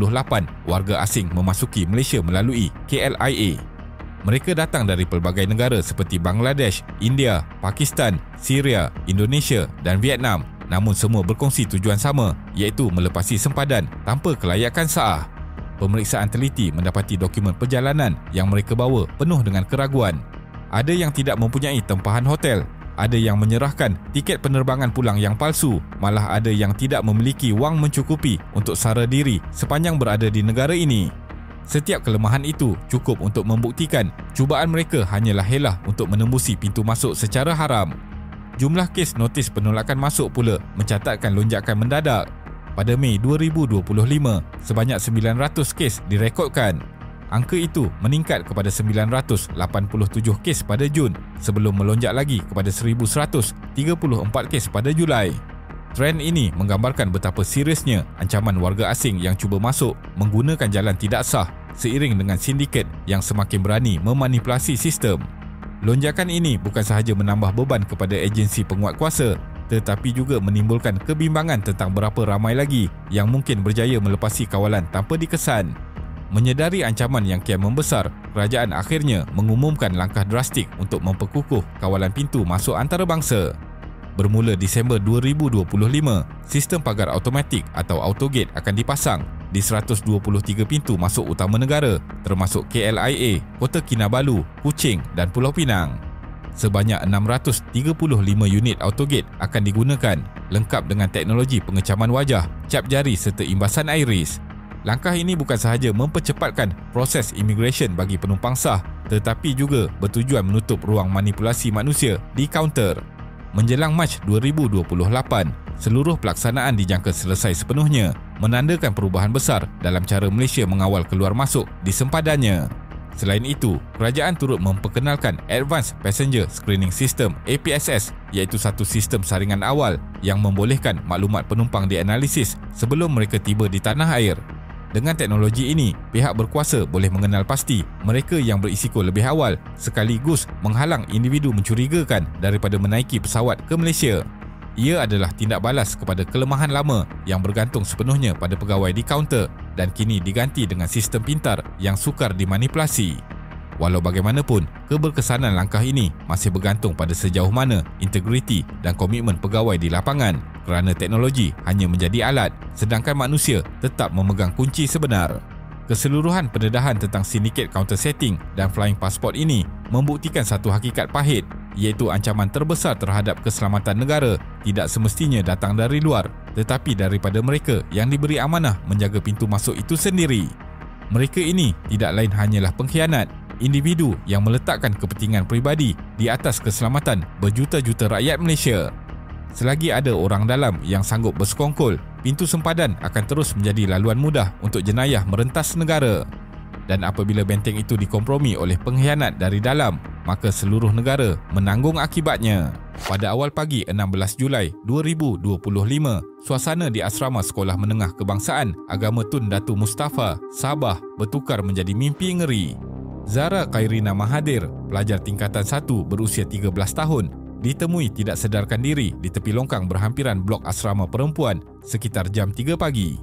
warga asing memasuki Malaysia melalui KLIA. Mereka datang dari pelbagai negara seperti Bangladesh, India, Pakistan, Syria, Indonesia dan Vietnam, namun semua berkongsi tujuan sama, iaitu melepasi sempadan tanpa kelayakan sah. Pemeriksaan teliti mendapati dokumen perjalanan yang mereka bawa penuh dengan keraguan. Ada yang tidak mempunyai tempahan hotel, ada yang menyerahkan tiket penerbangan pulang yang palsu, malah ada yang tidak memiliki wang mencukupi untuk sara diri sepanjang berada di negara ini. Setiap kelemahan itu cukup untuk membuktikan cubaan mereka hanyalah helah untuk menembusi pintu masuk secara haram. Jumlah kes notis penolakan masuk pula mencatatkan lonjakan mendadak. Pada Mei 2025, sebanyak 900 kes direkodkan. Angka itu meningkat kepada 987 kes pada Jun sebelum melonjak lagi kepada 1,134 kes pada Julai. Trend ini menggambarkan betapa seriusnya ancaman warga asing yang cuba masuk menggunakan jalan tidak sah seiring dengan sindiket yang semakin berani memanipulasi sistem. Lonjakan ini bukan sahaja menambah beban kepada agensi penguat kuasa, tetapi juga menimbulkan kebimbangan tentang berapa ramai lagi yang mungkin berjaya melepasi kawalan tanpa dikesan. Menyedari ancaman yang kian membesar, kerajaan akhirnya mengumumkan langkah drastik untuk memperkukuh kawalan pintu masuk antarabangsa. Bermula Disember 2025, sistem pagar automatik atau autogate akan dipasang di 123 pintu masuk utama negara, termasuk KLIA, Kota Kinabalu, Kuching dan Pulau Pinang. Sebanyak 635 unit autogate akan digunakan, lengkap dengan teknologi pengecaman wajah, cap jari serta imbasan iris. Langkah ini bukan sahaja mempercepatkan proses imigresen bagi penumpang sah, tetapi juga bertujuan menutup ruang manipulasi manusia di kaunter. Menjelang Mac 2028, seluruh pelaksanaan dijangka selesai sepenuhnya, menandakan perubahan besar dalam cara Malaysia mengawal keluar masuk di sempadannya. Selain itu, kerajaan turut memperkenalkan Advanced Passenger Screening System (APSS), iaitu satu sistem saringan awal yang membolehkan maklumat penumpang dianalisis sebelum mereka tiba di tanah air. Dengan teknologi ini, pihak berkuasa boleh mengenal pasti mereka yang berisiko lebih awal, sekaligus menghalang individu mencurigakan daripada menaiki pesawat ke Malaysia. Ia adalah tindak balas kepada kelemahan lama yang bergantung sepenuhnya pada pegawai di kaunter dan kini diganti dengan sistem pintar yang sukar dimanipulasi. Walau bagaimanapun, keberkesanan langkah ini masih bergantung pada sejauh mana integriti dan komitmen pegawai di lapangan, kerana teknologi hanya menjadi alat, sedangkan manusia tetap memegang kunci sebenar. Keseluruhan pendedahan tentang sindiket counter setting dan flying passport ini membuktikan satu hakikat pahit, iaitu ancaman terbesar terhadap keselamatan negara tidak semestinya datang dari luar, tetapi daripada mereka yang diberi amanah menjaga pintu masuk itu sendiri. Mereka ini tidak lain hanyalah pengkhianat, individu yang meletakkan kepentingan peribadi di atas keselamatan berjuta-juta rakyat Malaysia. Selagi ada orang dalam yang sanggup bersekongkol, pintu sempadan akan terus menjadi laluan mudah untuk jenayah merentas negara. Dan apabila benteng itu dikompromi oleh pengkhianat dari dalam, maka seluruh negara menanggung akibatnya. Pada awal pagi 16 Julai 2025, suasana di Asrama Sekolah Menengah Kebangsaan Agama Tun Datu Mustafa, Sabah bertukar menjadi mimpi ngeri. Zara Khairina Mahathir, pelajar tingkatan 1 berusia 13 tahun, ditemui tidak sedarkan diri di tepi longkang berhampiran blok asrama perempuan sekitar jam 3 pagi.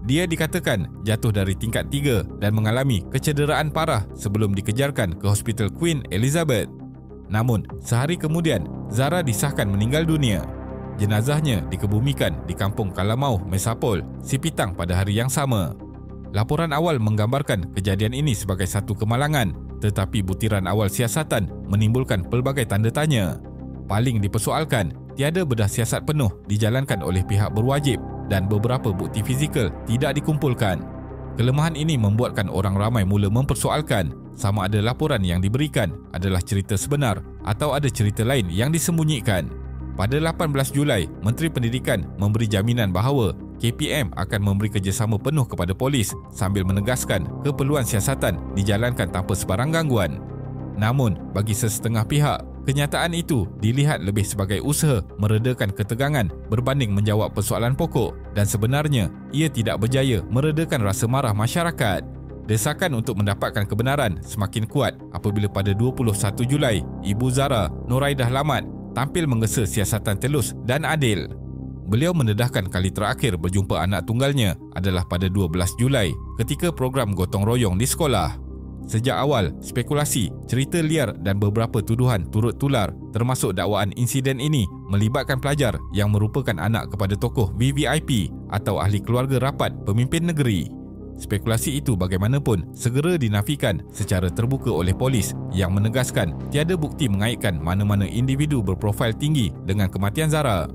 Dia dikatakan jatuh dari tingkat 3 dan mengalami kecederaan parah sebelum dikejarkan ke Hospital Queen Elizabeth. Namun, sehari kemudian, Zara disahkan meninggal dunia. Jenazahnya dikebumikan di Kampung Kalamau, Mesapol, Sipitang pada hari yang sama. Laporan awal menggambarkan kejadian ini sebagai satu kemalangan, tetapi butiran awal siasatan menimbulkan pelbagai tanda tanya. Paling dipersoalkan, tiada bedah siasat penuh dijalankan oleh pihak berwajib dan beberapa bukti fizikal tidak dikumpulkan. Kelemahan ini membuatkan orang ramai mula mempersoalkan sama ada laporan yang diberikan adalah cerita sebenar atau ada cerita lain yang disembunyikan. Pada 18 Julai, Menteri Pendidikan memberi jaminan bahawa KPM akan memberi kerjasama penuh kepada polis sambil menegaskan keperluan siasatan dijalankan tanpa sebarang gangguan. Namun, bagi sesetengah pihak, kenyataan itu dilihat lebih sebagai usaha meredakan ketegangan berbanding menjawab persoalan pokok dan sebenarnya ia tidak berjaya meredakan rasa marah masyarakat. Desakan untuk mendapatkan kebenaran semakin kuat apabila pada 21 Julai, Ibu Zara, Nuraidah Lamat, tampil menggesa siasatan telus dan adil. Beliau mendedahkan kali terakhir berjumpa anak tunggalnya adalah pada 12 Julai ketika program gotong royong di sekolah. Sejak awal, spekulasi, cerita liar dan beberapa tuduhan turut tular termasuk dakwaan insiden ini melibatkan pelajar yang merupakan anak kepada tokoh VVIP atau ahli keluarga rapat pemimpin negeri. Spekulasi itu bagaimanapun segera dinafikan secara terbuka oleh polis yang menegaskan tiada bukti mengaitkan mana-mana individu berprofil tinggi dengan kematian Zara.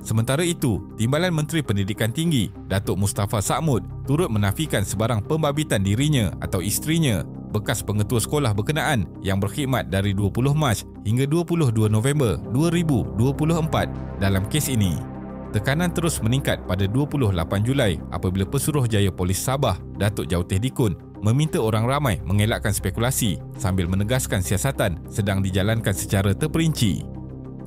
Sementara itu, Timbalan Menteri Pendidikan Tinggi, Datuk Mustafa Sa'mud, turut menafikan sebarang pembabitan dirinya atau isterinya, bekas pengetua sekolah berkenaan yang berkhidmat dari 20 Mac hingga 22 November 2024 dalam kes ini. Tekanan terus meningkat pada 28 Julai apabila Pesuruhjaya Polis Sabah, Datuk Jauteh Dikun, meminta orang ramai mengelakkan spekulasi sambil menegaskan siasatan sedang dijalankan secara terperinci.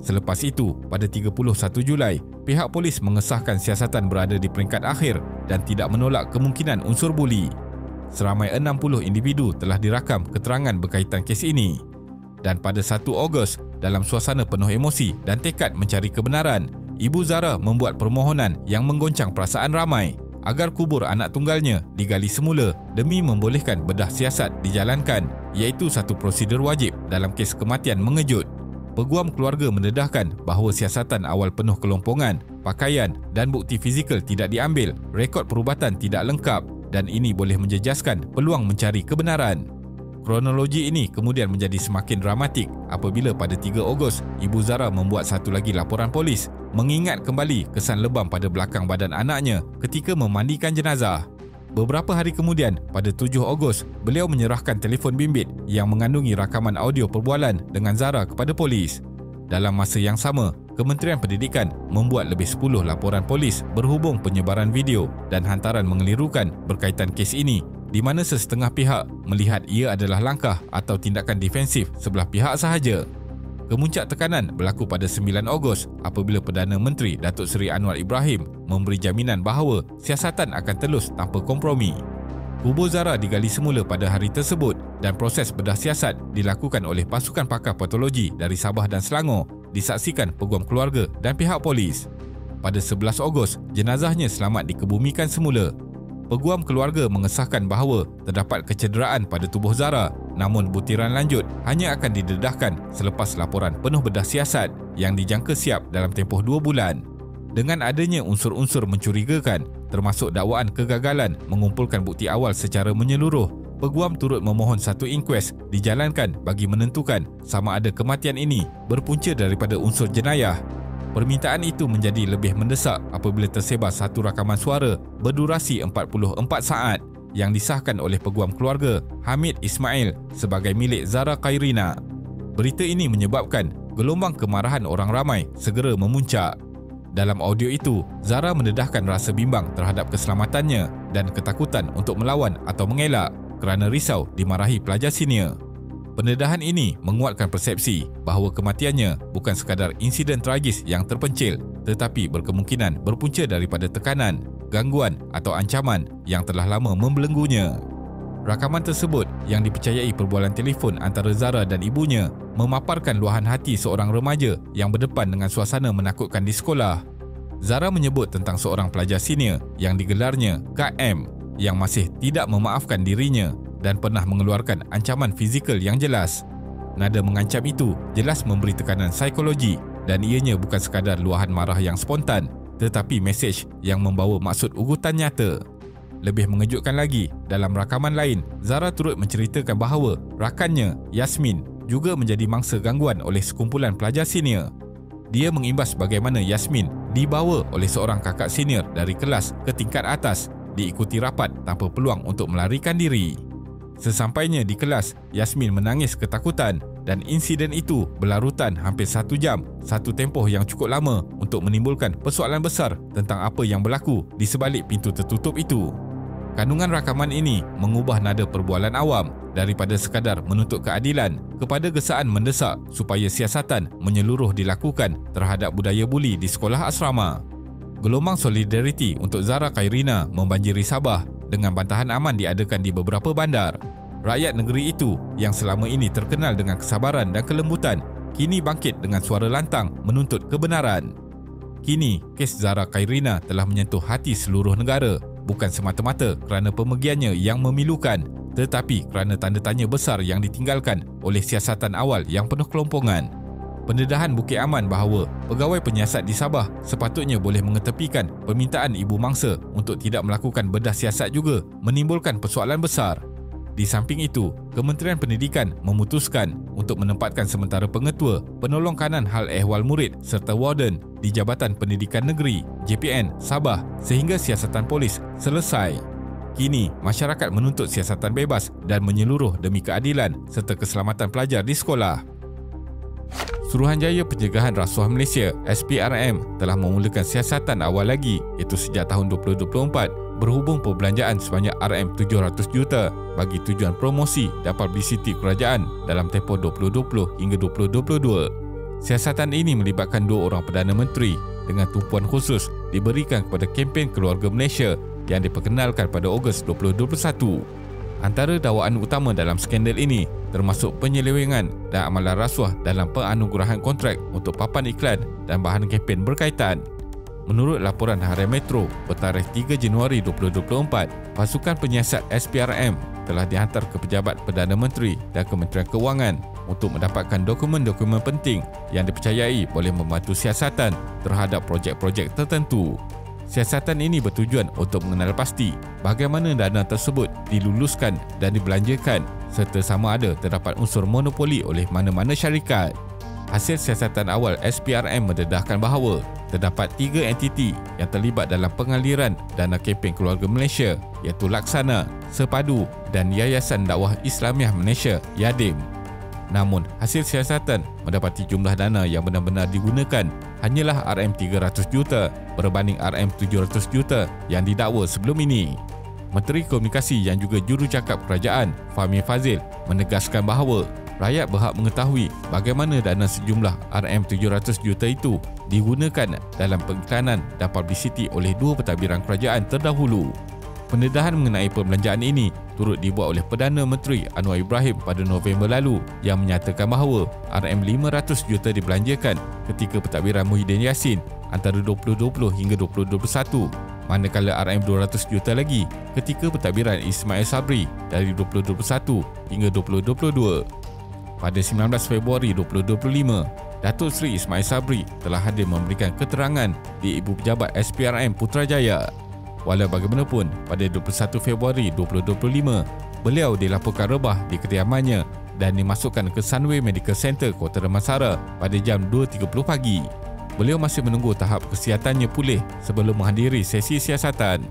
Selepas itu, pada 31 Julai, pihak polis mengesahkan siasatan berada di peringkat akhir dan tidak menolak kemungkinan unsur buli. Seramai 60 individu telah dirakam keterangan berkaitan kes ini. Dan pada 1 Ogos, dalam suasana penuh emosi dan tekad mencari kebenaran, Ibu Zara membuat permohonan yang menggoncang perasaan ramai agar kubur anak tunggalnya digali semula demi membolehkan bedah siasat dijalankan, iaitu satu prosedur wajib dalam kes kematian mengejut. Peguam keluarga mendedahkan bahawa siasatan awal penuh kelompongan, pakaian dan bukti fizikal tidak diambil, rekod perubatan tidak lengkap dan ini boleh menjejaskan peluang mencari kebenaran. Kronologi ini kemudian menjadi semakin dramatik apabila pada 3 Ogos, Ibu Zara membuat satu lagi laporan polis mengingat kembali kesan lebam pada belakang badan anaknya ketika memandikan jenazah. Beberapa hari kemudian, pada 7 Ogos, beliau menyerahkan telefon bimbit yang mengandungi rakaman audio perbualan dengan Zara kepada polis. Dalam masa yang sama, Kementerian Pendidikan membuat lebih 10 laporan polis berhubung penyebaran video dan hantaran mengelirukan berkaitan kes ini, di mana sesetengah pihak melihat ia adalah langkah atau tindakan defensif sebelah pihak sahaja. Kemuncak tekanan berlaku pada 9 Ogos apabila Perdana Menteri Datuk Seri Anwar Ibrahim memberi jaminan bahawa siasatan akan telus tanpa kompromi. Kubur Zara digali semula pada hari tersebut dan proses bedah siasat dilakukan oleh pasukan pakar patologi dari Sabah dan Selangor, disaksikan peguam keluarga dan pihak polis. Pada 11 Ogos, jenazahnya selamat dikebumikan semula. Peguam keluarga mengesahkan bahawa terdapat kecederaan pada tubuh Zara, namun butiran lanjut hanya akan didedahkan selepas laporan penuh bedah siasat yang dijangka siap dalam tempoh 2 bulan. Dengan adanya unsur-unsur mencurigakan, termasuk dakwaan kegagalan mengumpulkan bukti awal secara menyeluruh, peguam turut memohon satu inkuest dijalankan bagi menentukan sama ada kematian ini berpunca daripada unsur jenayah. Permintaan itu menjadi lebih mendesak apabila tersebar satu rakaman suara berdurasi 44 saat yang disahkan oleh peguam keluarga Hamid Ismail sebagai milik Zara Khairina. Berita ini menyebabkan gelombang kemarahan orang ramai segera memuncak. Dalam audio itu, Zara mendedahkan rasa bimbang terhadap keselamatannya dan ketakutan untuk melawan atau mengelak kerana risau dimarahi pelajar senior. Pendedahan ini menguatkan persepsi bahawa kematiannya bukan sekadar insiden tragis yang terpencil tetapi berkemungkinan berpunca daripada tekanan, gangguan atau ancaman yang telah lama membelenggunya. Rakaman tersebut yang dipercayai perbualan telefon antara Zara dan ibunya memaparkan luahan hati seorang remaja yang berdepan dengan suasana menakutkan di sekolah. Zara menyebut tentang seorang pelajar senior yang digelarnya Kak M yang masih tidak memaafkan dirinya dan pernah mengeluarkan ancaman fizikal yang jelas. Nada mengancam itu jelas memberi tekanan psikologi dan ianya bukan sekadar luahan marah yang spontan tetapi mesej yang membawa maksud ugutan nyata. Lebih mengejutkan lagi, dalam rakaman lain, Zara turut menceritakan bahawa rakannya, Yasmin, juga menjadi mangsa gangguan oleh sekumpulan pelajar senior. Dia mengimbas bagaimana Yasmin dibawa oleh seorang kakak senior dari kelas ke tingkat atas, diikuti rapat tanpa peluang untuk melarikan diri. Sesampainya di kelas, Yasmin menangis ketakutan dan insiden itu berlarutan hampir 1 jam, satu tempoh yang cukup lama untuk menimbulkan persoalan besar tentang apa yang berlaku di sebalik pintu tertutup itu. Kandungan rakaman ini mengubah nada perbualan awam daripada sekadar menuntut keadilan kepada gesaan mendesak supaya siasatan menyeluruh dilakukan terhadap budaya buli di sekolah asrama. Gelombang solidariti untuk Zara Khairina membanjiri Sabah dengan bantahan aman diadakan di beberapa bandar. Rakyat negeri itu yang selama ini terkenal dengan kesabaran dan kelembutan kini bangkit dengan suara lantang menuntut kebenaran. Kini, kes Zara Khairina telah menyentuh hati seluruh negara, bukan semata-mata kerana pemergiannya yang memilukan, tetapi kerana tanda tanya besar yang ditinggalkan oleh siasatan awal yang penuh kelompongan. Pendedahan Bukit Aman bahawa pegawai penyiasat di Sabah sepatutnya boleh mengetepikan permintaan ibu mangsa untuk tidak melakukan bedah siasat juga menimbulkan persoalan besar. Di samping itu, Kementerian Pendidikan memutuskan untuk menempatkan sementara pengetua penolong kanan hal ehwal murid serta warden di Jabatan Pendidikan Negeri JPN Sabah sehingga siasatan polis selesai. Kini, masyarakat menuntut siasatan bebas dan menyeluruh demi keadilan serta keselamatan pelajar di sekolah. Suruhanjaya Pencegahan Rasuah Malaysia SPRM telah memulakan siasatan awal lagi iaitu sejak tahun 2024 berhubung perbelanjaan sebanyak RM700 juta bagi tujuan promosi dan publicity kerajaan dalam tempoh 2020 hingga 2022. Siasatan ini melibatkan 2 orang Perdana Menteri dengan tumpuan khusus diberikan kepada kempen Keluarga Malaysia yang diperkenalkan pada Ogos 2021. Antara dakwaan utama dalam skandal ini termasuk penyelewengan dan amalan rasuah dalam penganugerahan kontrak untuk papan iklan dan bahan kempen berkaitan. Menurut laporan Harian Metro bertarikh 3 Januari 2024, pasukan penyiasat SPRM telah dihantar ke pejabat Perdana Menteri dan Kementerian Kewangan untuk mendapatkan dokumen-dokumen penting yang dipercayai boleh membantu siasatan terhadap projek-projek tertentu. Siasatan ini bertujuan untuk mengenal pasti bagaimana dana tersebut diluluskan dan dibelanjakan serta sama ada terdapat unsur monopoli oleh mana-mana syarikat. Hasil siasatan awal SPRM mendedahkan bahawa terdapat 3 entiti yang terlibat dalam pengaliran dana kempen Keluarga Malaysia iaitu Laksana, Sepadu dan Yayasan Dakwah Islamiah Malaysia (YADIM). Namun, hasil siasatan mendapati jumlah dana yang benar-benar digunakan hanyalah RM300 juta berbanding RM700 juta yang didakwa sebelum ini. Menteri Komunikasi yang juga jurucakap kerajaan, Fahmi Fadzil, menegaskan bahawa rakyat berhak mengetahui bagaimana dana sejumlah RM700 juta itu digunakan dalam pengiklanan dan publicity oleh 2 pentadbiran kerajaan terdahulu. Pendedahan mengenai perbelanjaan ini turut dibuat oleh Perdana Menteri Anwar Ibrahim pada November lalu yang menyatakan bahawa RM500 juta dibelanjakan ketika pentadbiran Muhyiddin Yassin antara 2020 hingga 2021, manakala RM200 juta lagi ketika pentadbiran Ismail Sabri dari 2021 hingga 2022. Pada 19 Februari 2025, Datuk Seri Ismail Sabri telah hadir memberikan keterangan di Ibu Pejabat SPRM Putrajaya. Walau bagaimanapun, pada 21 Februari 2025, beliau dilaporkan rebah di kediamannya dan dimasukkan ke Sunway Medical Center Kota Damansara pada jam 2.30 pagi. Beliau masih menunggu tahap kesihatannya pulih sebelum menghadiri sesi siasatan.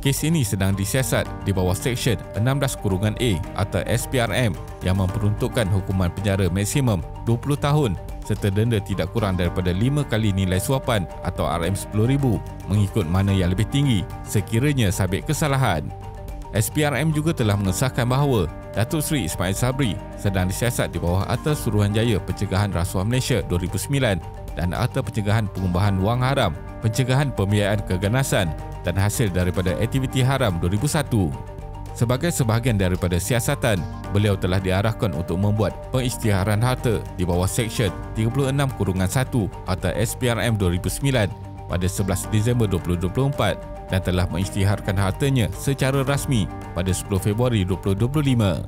Kes ini sedang disiasat di bawah Seksyen 16-A atau SPRM yang memperuntukkan hukuman penjara maksimum 20 tahun serta denda tidak kurang daripada 5 kali nilai suapan atau RM10,000 mengikut mana yang lebih tinggi sekiranya sabit kesalahan. SPRM juga telah mengesahkan bahawa Datuk Seri Ismail Sabri sedang disiasat di bawah Akta Suruhanjaya Pencegahan Rasuah Malaysia 2009 dan Akta Pencegahan Pengubahan Wang Haram, Pencegahan Pembiayaan Keganasan dan hasil daripada aktiviti haram 2001. Sebagai sebahagian daripada siasatan, beliau telah diarahkan untuk membuat pengisytiharan harta di bawah Seksyen 36-1 atau SPRM 2009 pada 11 Disember 2024 dan telah mengisytiharkan hartanya secara rasmi pada 10 Februari 2025.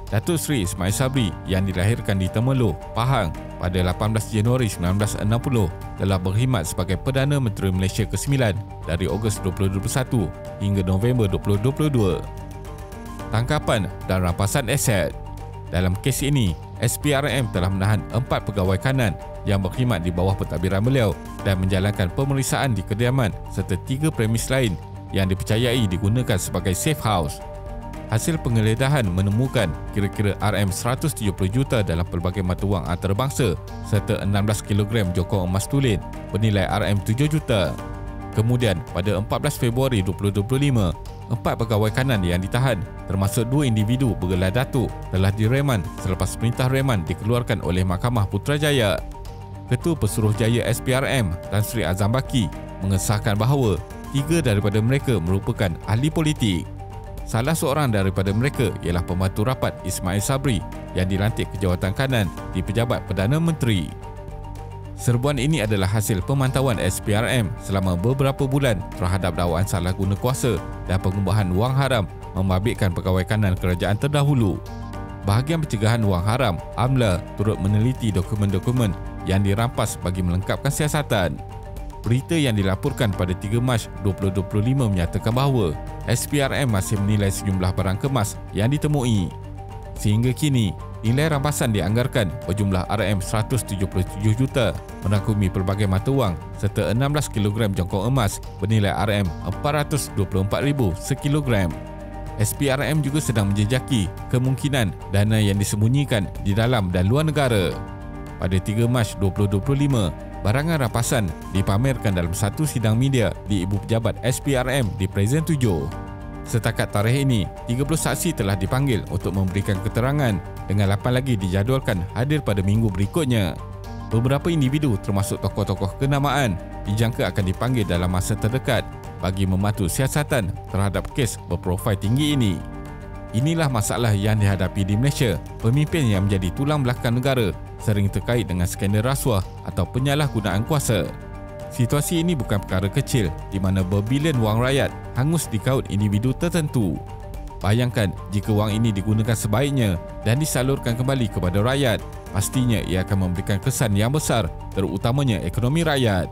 Datuk Seri Ismail Sabri yang dilahirkan di Temerloh, Pahang pada 18 Januari 1960 telah berkhidmat sebagai Perdana Menteri Malaysia ke-9 dari Ogos 2021 hingga November 2022. Tangkapan dan rampasan aset. Dalam kes ini, SPRM telah menahan 4 pegawai kanan yang berkhidmat di bawah pentadbiran beliau dan menjalankan pemeriksaan di kediaman serta 3 premis lain yang dipercayai digunakan sebagai safe house. Hasil penggeledahan menemukan kira-kira RM170 juta dalam pelbagai mata wang antarabangsa serta 16 kg jokong emas tulen bernilai RM7 juta. Kemudian, pada 14 Februari 2025, 4 pegawai kanan yang ditahan termasuk 2 individu bergelar datuk telah direman selepas perintah reman dikeluarkan oleh Mahkamah Putrajaya. Ketua Pesuruhjaya SPRM Tan Sri Azam Baki mengesahkan bahawa 3 daripada mereka merupakan ahli politik. Salah seorang daripada mereka ialah pembantu rapat Ismail Sabri yang dilantik ke jawatan kanan di Pejabat Perdana Menteri. Serbuan ini adalah hasil pemantauan SPRM selama beberapa bulan terhadap dakwaan salah guna kuasa dan pengubahan wang haram membabitkan pegawai kanan kerajaan terdahulu. Bahagian Pencegahan Wang Haram, AMLA, turut meneliti dokumen-dokumen yang dirampas bagi melengkapkan siasatan. Berita yang dilaporkan pada 3 Mac 2025 menyatakan bahawa SPRM masih menilai sejumlah barang kemas yang ditemui. Sehingga kini, nilai rampasan dianggarkan berjumlah RM177 juta merangkumi pelbagai mata wang serta 16 kg jongkong emas bernilai RM424,000 sekilogram. SPRM juga sedang menjejaki kemungkinan dana yang disembunyikan di dalam dan luar negara. Pada 3 Mac 2025, barangan rampasan dipamerkan dalam satu sidang media di Ibu Pejabat SPRM di Presiden 7. Setakat tarikh ini, 30 saksi telah dipanggil untuk memberikan keterangan dengan 8 lagi dijadualkan hadir pada minggu berikutnya. Beberapa individu termasuk tokoh-tokoh kenamaan dijangka akan dipanggil dalam masa terdekat bagi membantu siasatan terhadap kes berprofil tinggi ini. Inilah masalah yang dihadapi di Malaysia. Pemimpin yang menjadi tulang belakang negara sering terkait dengan skandal rasuah atau penyalahgunaan kuasa. Situasi ini bukan perkara kecil di mana berbilion wang rakyat hangus di kaut individu tertentu. Bayangkan jika wang ini digunakan sebaiknya dan disalurkan kembali kepada rakyat, pastinya ia akan memberikan kesan yang besar terutamanya ekonomi rakyat.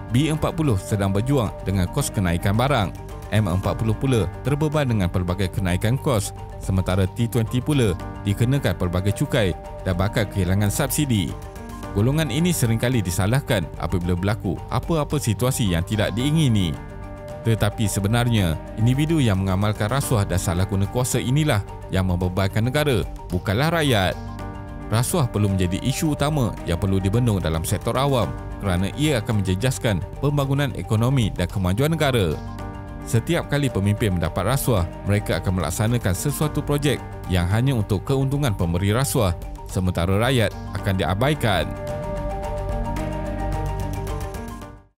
B40 sedang berjuang dengan kos kenaikan barang. M40 pula terbeban dengan pelbagai kenaikan kos, sementara T20 pula dikenakan pelbagai cukai dan bakal kehilangan subsidi. Golongan ini seringkali disalahkan apabila berlaku apa-apa situasi yang tidak diingini. Tetapi sebenarnya, individu yang mengamalkan rasuah dan salah guna kuasa inilah yang membebankan negara, bukanlah rakyat. Rasuah perlu menjadi isu utama yang perlu dibendung dalam sektor awam kerana ia akan menjejaskan pembangunan ekonomi dan kemajuan negara. Setiap kali pemimpin mendapat rasuah, mereka akan melaksanakan sesuatu projek yang hanya untuk keuntungan pemberi rasuah, sementara rakyat akan diabaikan.